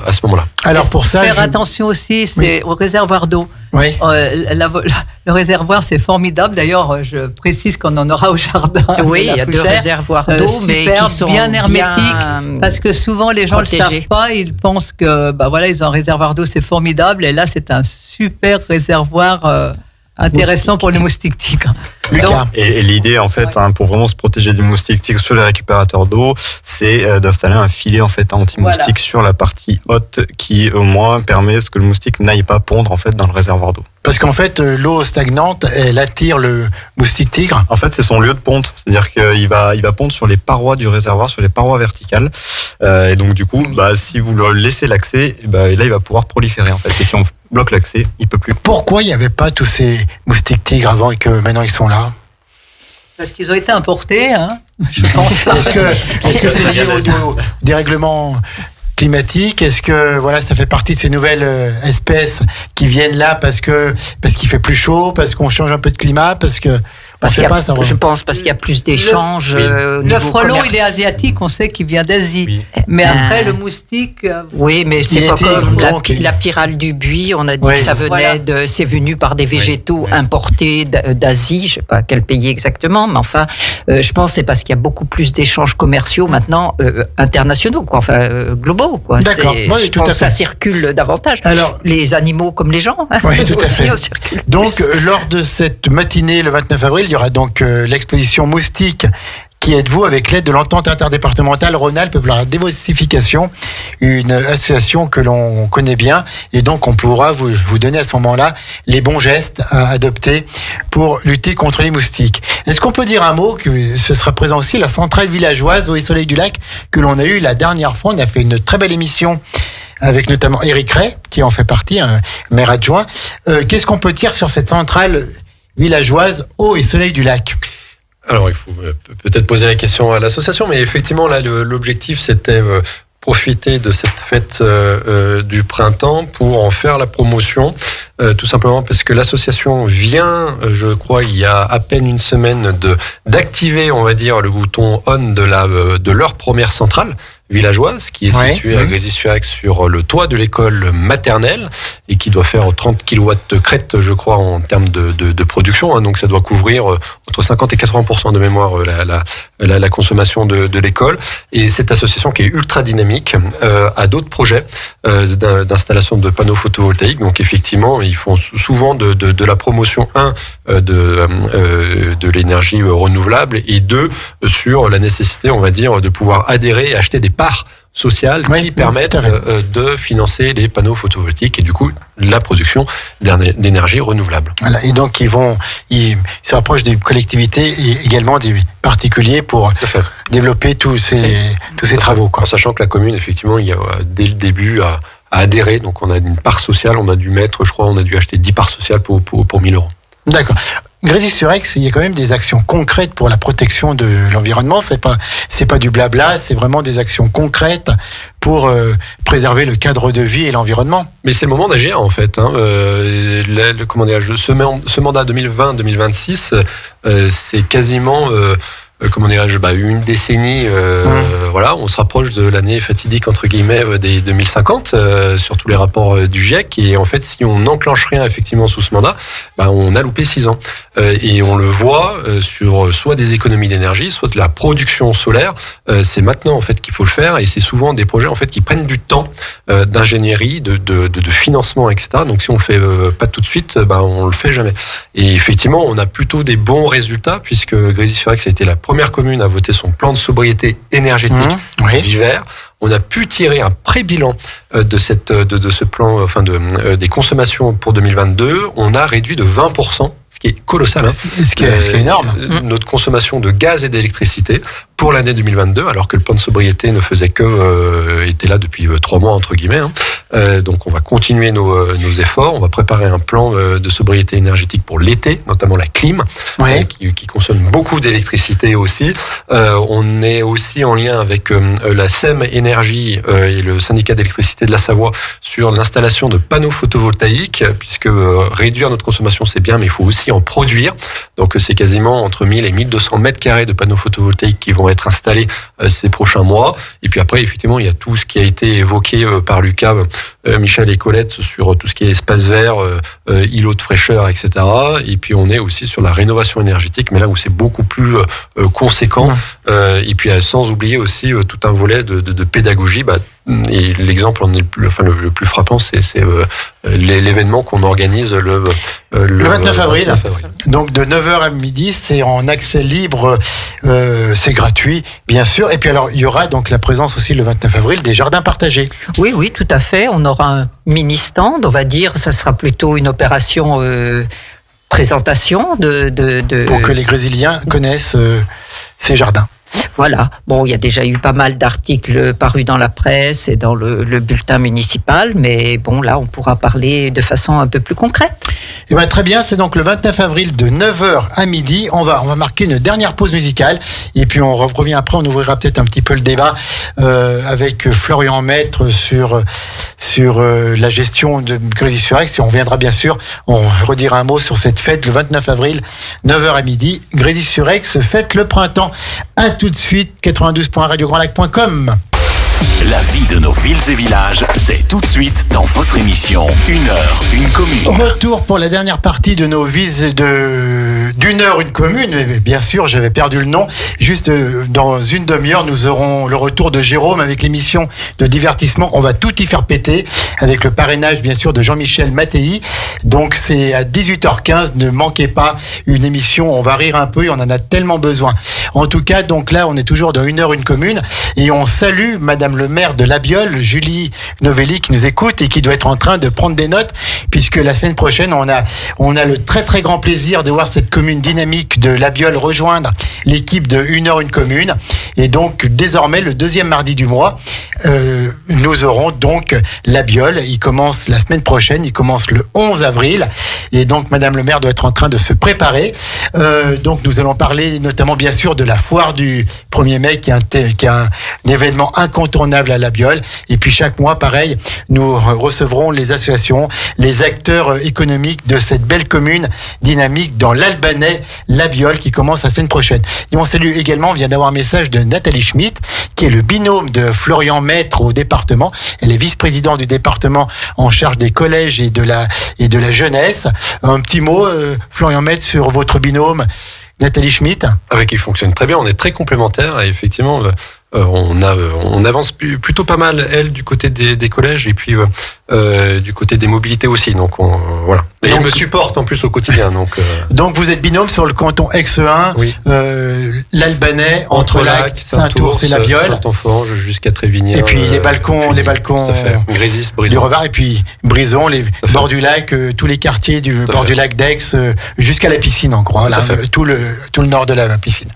à ce moment-là. Alors pour ça, faire attention aussi, c'est au réservoir d'eau. Oui. Le réservoir, c'est formidable. D'ailleurs, je précise qu'on en aura au jardin. Oui, il y a 2 réservoirs d'eau, mais qui sont bien hermétiques, parce que souvent les gens ne le savent pas. Ils pensent que, ils ont un réservoir d'eau, c'est formidable. Et là, c'est un super réservoir intéressant pour les moustiques tigres. Et l'idée, en fait, pour vraiment se protéger du moustique tigre sur les récupérateurs d'eau, c'est d'installer un filet en fait anti-moustique sur la partie haute qui, au moins, permet à ce que le moustique n'aille pas pondre en fait dans le réservoir d'eau. Parce qu'en fait, l'eau stagnante, elle attire le moustique tigre. En fait, c'est son lieu de ponte. C'est-à-dire qu'il va pondre sur les parois du réservoir, sur les parois verticales. Et donc, du coup, si vous leur laissez l'accès, là, il va pouvoir proliférer, en fait. Et si on bloque l'accès, il peut plus. Pourquoi il n'y avait pas tous ces moustiques tigres avant et que maintenant ils sont là? Parce qu'ils ont été importés, je pense pas. Est-ce que c'est lié au dérèglement climatique? Est-ce que ça fait partie de ces nouvelles espèces qui viennent là parce qu'il fait plus chaud, parce qu'on change un peu de climat, je pense parce qu'il y a plus d'échanges. Le frelon, il est asiatique, on sait qu'il vient d'Asie. Oui. Mais après, le moustique. Oui, mais c'est pas comme la pyrale du buis. On a dit que ça venait c'est venu par des végétaux importés d'Asie. Je sais pas quel pays exactement, mais enfin, je pense que c'est parce qu'il y a beaucoup plus d'échanges commerciaux maintenant internationaux, globaux, quoi. D'accord. Je pense que ça circule davantage. Alors, les animaux comme les gens. Oui, tout à fait. Donc, lors de cette matinée, le 29 avril, il y aura donc l'exposition Moustique. Qui êtes-vous avec l'aide de l'entente interdépartementale Rhône-Alpes pour la démoustification, une association que l'on connaît bien, et donc on pourra vous donner à ce moment-là les bons gestes à adopter pour lutter contre les moustiques. Est-ce qu'on peut dire un mot que ce sera présent aussi la centrale villageoise Eau et Soleil du Lac que l'on a eu la dernière fois? On a fait une très belle émission avec notamment Éric Ray qui en fait partie, un maire adjoint. Qu'est-ce qu'on peut dire sur cette centrale villageoise Eau et Soleil du Lac? Alors, il faut peut-être poser la question à l'association, mais effectivement, là, l'objectif, c'était profiter de cette fête du printemps pour en faire la promotion, tout simplement parce que l'association vient, je crois, il y a à peine une semaine, d'activer, on va dire, le bouton on de leur première centrale villageoise qui est située à Grésy-sur-Aix sur le toit de l'école maternelle et qui doit faire 30 kW de crête, je crois, en termes de production. Donc ça doit couvrir entre 50 et 80% de mémoire la consommation de l'école. Et cette association qui est ultra dynamique a d'autres projets d'installation de panneaux photovoltaïques. Donc effectivement, ils font souvent de la promotion, de l'énergie renouvelable, et 2, sur la nécessité, on va dire, de pouvoir adhérer et acheter des parts sociales qui permettent de financer les panneaux photovoltaïques et du coup la production d'énergie renouvelable. Voilà, et donc ils se rapprochent des collectivités et également des particuliers pour développer tous ces travaux. En sachant que la commune, effectivement, il y a dès le début à adhérer, donc on a une part sociale, on a dû acheter 10 parts sociales pour 1 000 €. D'accord. Grésy-sur-Aix, il y a quand même des actions concrètes pour la protection de l'environnement. C'est pas du blabla, c'est vraiment des actions concrètes pour préserver le cadre de vie et l'environnement. Mais c'est le moment d'agir en fait. Ce mandat 2020-2026, c'est quasiment une décennie. Voilà, on se rapproche de l'année fatidique entre guillemets des 2050 sur tous les rapports du GIEC. Et en fait, si on n'enclenche rien effectivement sous ce mandat, on a loupé 6 ans. Et on le voit sur soit des économies d'énergie, soit de la production solaire. C'est maintenant en fait qu'il faut le faire. Et c'est souvent des projets en fait qui prennent du temps d'ingénierie, de financement, etc. Donc si on le fait pas tout de suite, on le fait jamais. Et effectivement, on a plutôt des bons résultats puisque Grésy-sur-Aix a été la première commune à voter son plan de sobriété énergétique d'hiver. On a pu tirer un pré-bilan de ce plan, des consommations pour 2022. On a réduit de 20%. Ce qui est colossal. Ce qui est énorme. Notre consommation de gaz et d'électricité pour l'année 2022, alors que le plan de sobriété ne faisait était là depuis 3 mois, entre guillemets. Donc on va continuer nos efforts. On va préparer un plan de sobriété énergétique pour l'été, notamment la clim, qui consomme beaucoup d'électricité aussi. On est aussi en lien avec la SEM Énergie et le syndicat d'électricité de la Savoie sur l'installation de panneaux photovoltaïques, puisque réduire notre consommation, c'est bien, mais il faut aussi en produire. Donc c'est quasiment entre 1000 et 1200 mètres carrés de panneaux photovoltaïques qui vont être installés ces prochains mois. Et puis après, effectivement, il y a tout ce qui a été évoqué par Lucas, Michel et Colette sur tout ce qui est espace vert, îlots de fraîcheur, etc. Et puis on est aussi sur la rénovation énergétique, mais là où c'est beaucoup plus conséquent. Et puis sans oublier aussi tout un volet de pédagogie. Et l'exemple le plus frappant, c'est l'événement qu'on organise le 29 avril. Donc de 9h à midi, c'est en accès libre, c'est gratuit, bien sûr. Et puis alors, il y aura donc la présence aussi le 29 avril des jardins partagés. Oui, tout à fait. On aura un mini-stand, on va dire. Ça sera plutôt une opération présentation de... Pour que les Grésiliens connaissent ces jardins. Voilà. Bon, il y a déjà eu pas mal d'articles parus dans la presse et dans le bulletin municipal, mais bon, là, on pourra parler de façon un peu plus concrète. Eh bien, très bien. C'est donc le 29 avril de 9h à midi. On va marquer une dernière pause musicale et puis on revient après. On ouvrira peut-être un petit peu le débat avec Florian Maître sur la gestion de Grésy-sur-Aix. Et on reviendra bien sûr, on redira un mot sur cette fête le 29 avril, 9h à midi. Grésy-sur-Aix fête le printemps. À tout de suite, 92.1 radiograndlac.com. La vie de nos villes et villages, c'est tout de suite dans votre émission 1 heure, une commune. Retour pour la dernière partie de nos villes d'une heure, une commune. Et bien sûr, j'avais perdu le nom. Juste dans une demi-heure, nous aurons le retour de Jérôme avec l'émission de divertissement. On va tout y faire péter avec le parrainage, bien sûr, de Jean-Michel Mattei. Donc, c'est à 18h15. Ne manquez pas une émission. On va rire un peu et on en a tellement besoin. En tout cas, donc là, on est toujours dans 1 heure, une commune. Et on salue Madame le maire de Labiole, Julie Novelli, qui nous écoute et qui doit être en train de prendre des notes, puisque la semaine prochaine, on a le très très grand plaisir de voir cette commune dynamique de Labiole rejoindre l'équipe de 1 heure, une commune. Et donc, désormais, le 2e mardi du mois, nous aurons donc Labiole. Il commence la semaine prochaine, il commence le 11 avril. Et donc, Madame le maire doit être en train de se préparer. Donc, nous allons parler notamment, bien sûr, de la foire du 1er mai, qui est un événement incontournable à Labiole. Et puis, chaque mois, pareil, nous recevrons les associations, les acteurs économiques de cette belle commune dynamique dans l'Albanais, Labiole, qui commence la semaine prochaine. Et on salue également, on vient d'avoir un message de Nathalie Schmitt, qui est le binôme de Florian Maître au département. Elle est vice-présidente du département en charge des collèges et de la jeunesse. Un petit mot, Florian Maître, sur votre binôme, Nathalie Schmitt. Avec, il fonctionne très bien, on est très complémentaires et effectivement... on avance plutôt pas mal, elle, du côté des collèges et puis du côté des mobilités aussi. Donc, voilà. Et elle me supporte en plus au quotidien. Donc vous êtes binôme sur le canton Aix-1, oui. L'Albanais, Entrelacs, Saint-Ours et Labiole. Saint-Onforge jusqu'à Trévigny. Et puis les balcons Grésy, du Revard, et puis Brison, les bords du lac, tous les quartiers du bord du lac d'Aix, jusqu'à la piscine, en gros, là, tout le nord de la piscine.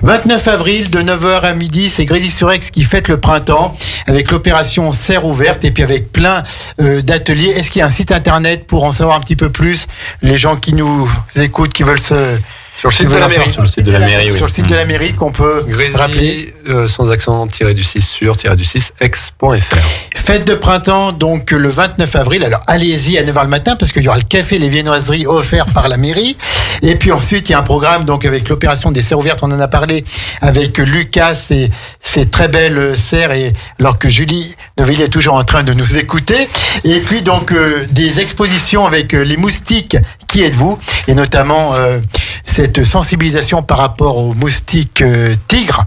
29 avril, de 9h à midi, c'est Grésy-sur-Aix qui fête le printemps avec l'opération Serre ouverte et puis avec plein d'ateliers. Est-ce qu'il y a un site internet pour en savoir un petit peu plus? Les gens qui nous écoutent, qui veulent Sur le site de la mairie. Sur le site de la mairie, oui. Sur le site de la mairie qu'on peut rappeler. Sans accent, -6 sur -6 aix.fr. Fête de printemps, donc le 29 avril. Alors allez-y à 9h le matin parce qu'il y aura le café, les viennoiseries offerts par la mairie. Et puis ensuite, il y a un programme donc avec l'opération des serres ouvertes, on en a parlé avec Lucas et ses très belles serres, et alors que Julie Deville est toujours en train de nous écouter. Et puis donc des expositions avec les moustiques, qui êtes-vous, et notamment cette sensibilisation par rapport aux moustiques tigres.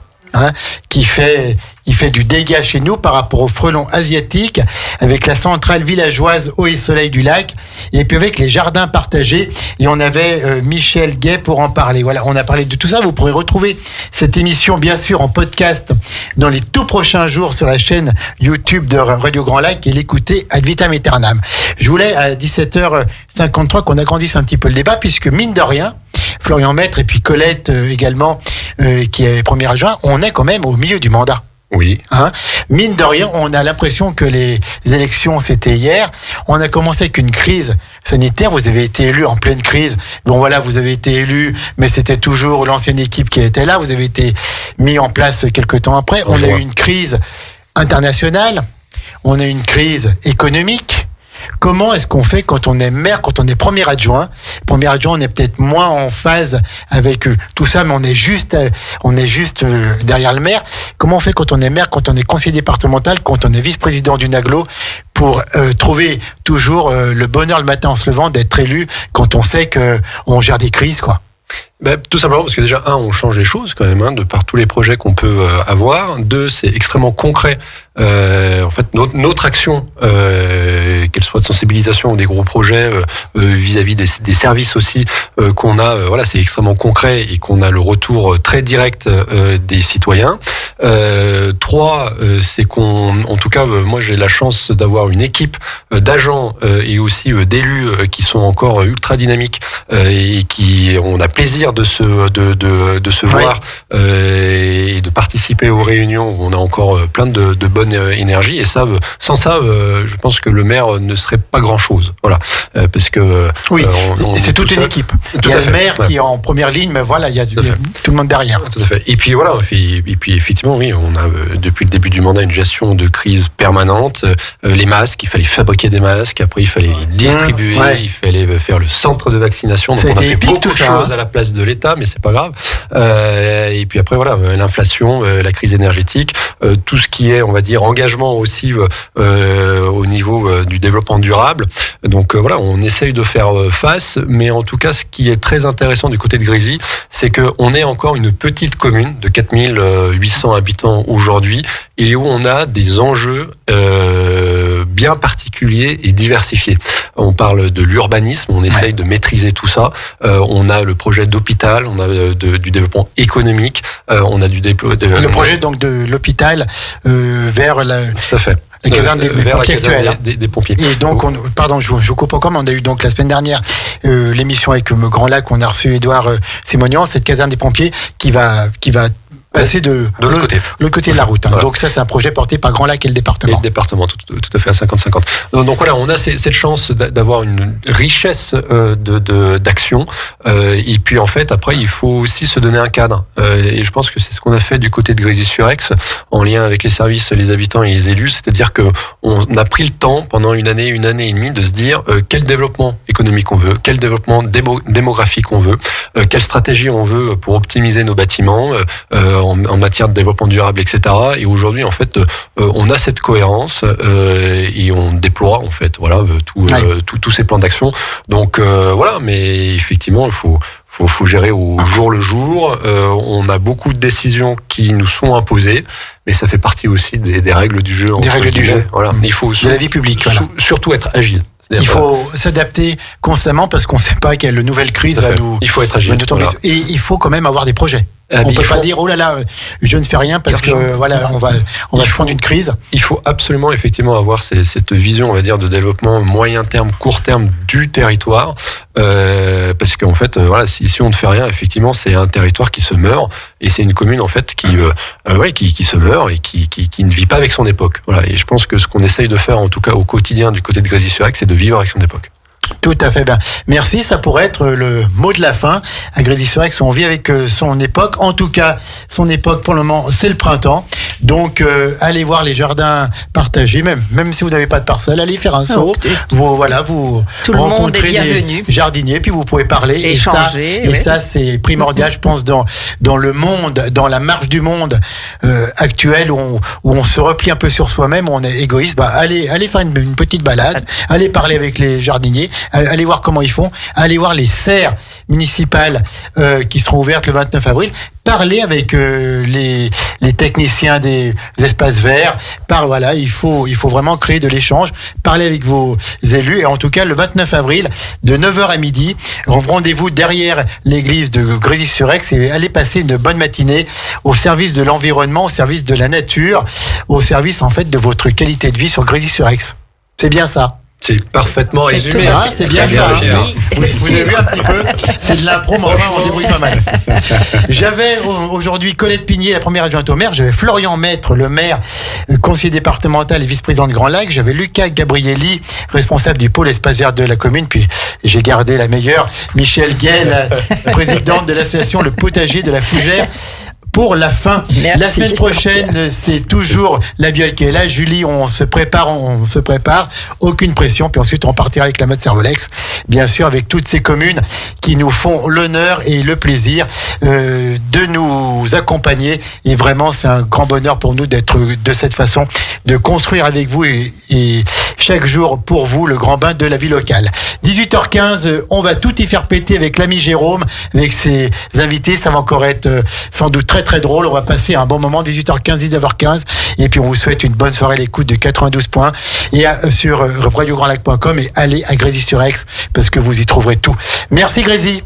Qui fait du dégât chez nous par rapport aux frelons asiatiques, avec la centrale villageoise Eau et Soleil du Lac, et puis avec les jardins partagés. Et on avait Michel Gay pour en parler. Voilà, on a parlé de tout ça. Vous pourrez retrouver cette émission, bien sûr, en podcast dans les tout prochains jours sur la chaîne YouTube de Radio Grand Lac, et l'écouter ad vitam aeternam. Je voulais à 17h53 qu'on agrandisse un petit peu le débat, puisque mine de rien, Florian Maître et puis Colette également, qui est premier adjoint, on est quand même au milieu du mandat. Oui. Mine de rien, on a l'impression que les élections, c'était hier. On a commencé avec une crise sanitaire. Vous avez été élu en pleine crise. Bon, voilà, vous avez été élu, mais c'était toujours l'ancienne équipe qui était là. Vous avez été mis en place quelques temps après. On a eu une crise internationale. On a eu une crise économique. Comment est-ce qu'on fait quand on est maire, quand on est premier adjoint? Premier adjoint, on est peut-être moins en phase avec tout ça, mais on est juste derrière le maire. Comment on fait quand on est maire, quand on est conseiller départemental, quand on est vice-président d'une agglo, pour trouver toujours le bonheur le matin en se levant d'être élu quand on sait qu'on gère des crises, quoi? Tout simplement parce que déjà, on change les choses quand même, de par tous les projets qu'on peut avoir. 2, c'est extrêmement concret. En fait, notre action, qu'elle soit de sensibilisation ou des gros projets vis-à-vis des services aussi qu'on a, c'est extrêmement concret et qu'on a le retour très direct des citoyens. 3, c'est en tout cas, moi j'ai la chance d'avoir une équipe d'agents et aussi d'élus qui sont encore ultra dynamiques et qui on a plaisir de se voir et de participer aux réunions où on a encore plein de bonne énergie, et ça, sans ça, je pense que le maire ne serait pas grand-chose. Voilà, parce que c'est toute une équipe. Il y a le maire qui est en première ligne, mais voilà, il y a tout le monde derrière. Tout à fait. Et puis voilà, et puis effectivement, oui, on a depuis le début du mandat une gestion de crise permanente. Les masques, il fallait fabriquer des masques, après il fallait les distribuer, il fallait faire le centre de vaccination. Donc on a fait beaucoup de choses à la place de l'État, mais c'est pas grave. Et puis après voilà, l'inflation, la crise énergétique, tout ce qui est, on va dire, engagement aussi au niveau du développement durable. Donc voilà, on essaye de faire face, mais en tout cas, ce qui est très intéressant du côté de Grésy, c'est qu'on est encore une petite commune de 4800 habitants aujourd'hui, et où on a des enjeux bien particuliers et diversifiés. On parle de l'urbanisme, on essaye de maîtriser tout ça. On a le projet d'hôpital, on a du développement économique, on a le projet donc de l'hôpital vers tout à fait. La caserne des pompiers actuels. Des pompiers. Et donc, je vous coupe encore, mais on a eu donc la semaine dernière l'émission avec le Grand Lac, on a reçu Édouard Simonian, cette caserne des pompiers qui va passer de l'autre côté de la route. Voilà. Donc ça, c'est un projet porté par Grand Lac et le département. Et le département, tout à fait à 50-50. Donc voilà, on a cette chance d'avoir une richesse d'actions. Et puis en fait, après, il faut aussi se donner un cadre. Et je pense que c'est ce qu'on a fait du côté de Grésy-sur-Aix, en lien avec les services, les habitants et les élus. C'est-à-dire que on a pris le temps, pendant une année et demie, de se dire quel développement économique on veut, quel développement démographique on veut, quelle stratégie on veut pour optimiser nos bâtiments, en matière de développement durable, etc. Et aujourd'hui, en fait, on a cette cohérence et on déploie, en fait, tous ces plans d'action. Donc voilà, mais effectivement, il faut gérer au jour le jour. On a beaucoup de décisions qui nous sont imposées, mais ça fait partie aussi des règles du jeu. Des règles du jeu. Voilà. Il faut de la vie publique. Surtout être agile. Il faut s'adapter constamment parce qu'on ne sait pas quelle nouvelle crise va nous. Il faut être agile. Voilà. Et il faut quand même avoir des projets. On peut pas dire oh là là, je ne fais rien parce que voilà, on va se prendre une crise. Il faut absolument effectivement avoir cette vision, on va dire, de développement moyen terme, court terme du territoire, parce qu'en fait, voilà, si on ne fait rien, effectivement, c'est un territoire qui se meurt, et c'est une commune en fait qui se meurt et qui ne vit pas avec son époque. Voilà, et je pense que ce qu'on essaye de faire, en tout cas au quotidien du côté de Grésy-sur-Aix, c'est de vivre avec son époque. Tout à fait bien. Merci, ça pourrait être le mot de la fin. À Grésy-sur-Aix, on vit avec son époque. En tout cas, son époque pour le moment, c'est le printemps. Donc, allez voir les jardins partagés, même si vous n'avez pas de parcelle, allez faire un saut. Vous tout le monde est bienvenu. Des jardiniers, puis vous pouvez parler. Échanger. Et ça, c'est primordial, je pense, dans le monde, dans la marche du monde actuel, où on se replie un peu sur soi-même, où on est égoïste. Allez faire une petite balade, allez parler avec les jardiniers, allez voir comment ils font, allez voir les serres municipales qui seront ouvertes le 29 avril. Parlez avec les techniciens des espaces verts. Il faut vraiment créer de l'échange. Parlez avec vos élus. Et en tout cas, le 29 avril, de 9h à midi, rendez-vous derrière l'église de Grésy-sur-Aix et allez passer une bonne matinée au service de l'environnement, au service de la nature, au service en fait de votre qualité de vie sur Grésy-sur-Aix. C'est bien ça. C'est parfaitement résumé. C'est bien ça. Vous avez vu un petit peu. C'est de l'impro, mais enfin, on débrouille pas mal. J'avais aujourd'hui Colette Pigné, la première adjointe au maire. J'avais Florian Maître, le maire, conseiller départemental et vice-président de Grand Lac. J'avais Lucas Gabrielli, responsable du pôle espace vert de la commune. Puis j'ai gardé la meilleure, Michel Guel, présidente de l'association Le Potager de la Fougère. Pour la fin. Merci. La semaine prochaine, c'est toujours la Biole qui est là. Julie, on se prépare. Aucune pression. Puis ensuite, on partira avec la mode Cervolex. Bien sûr, avec toutes ces communes qui nous font l'honneur et le plaisir de nous accompagner. Et vraiment, c'est un grand bonheur pour nous d'être de cette façon, de construire avec vous et chaque jour pour vous le grand bain de la vie locale. 18h15, on va tout y faire péter avec l'ami Jérôme, avec ses invités. Ça va encore être sans doute très très drôle. On va passer un bon moment, 18h15, 19h15. Et puis on vous souhaite une bonne soirée à l'écoute de 92 points et sur radiograndlac.com et allez à Grésy-sur-Aix parce que vous y trouverez tout. Merci Grésy.